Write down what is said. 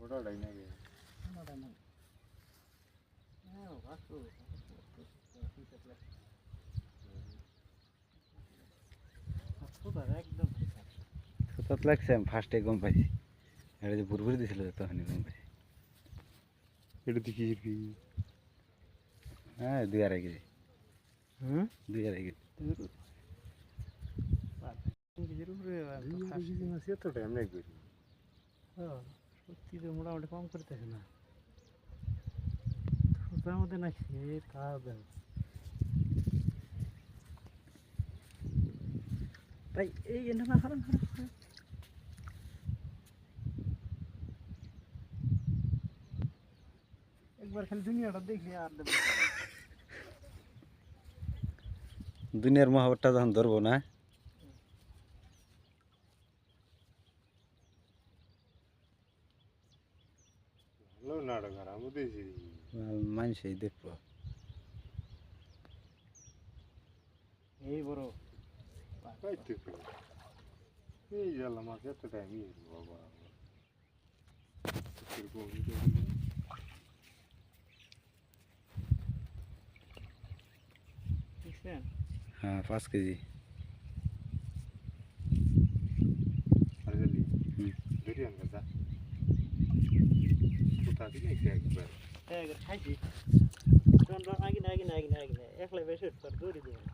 ছোটটাই নাকি একদম সুতাত লাগছে আমি ফার্স্টে গম পাইছি এটা যে বুড়বুড়ি দিছিল তখনই গম পাইছি এটা দেখি হ্যাঁ 2.5 কেজি হুম 2.5 কেজি মাছ এতটা এমনি করি সত্যি তো মোটামুটি কম করতেছে না সুতার মধ্যে না খেয়ে তা দেন তাই এই না না হারান হারান একবার খালি দুনিয়াটা দেখি আর দুনিয়ার মহাবতটা যখন ধরবো না ভালো নাটক আর আমি দেখি মানুষই দেখবো এই বড় পাইতে এই জ্বালা মাছ এতটা আমি বাবা দেখছেন হ্যাঁ 5 কেজি আর গেলি ধরি আনবে যা কোথা দিলে একবার খাইছি একলাই বেশি দৌড়ি দেবেন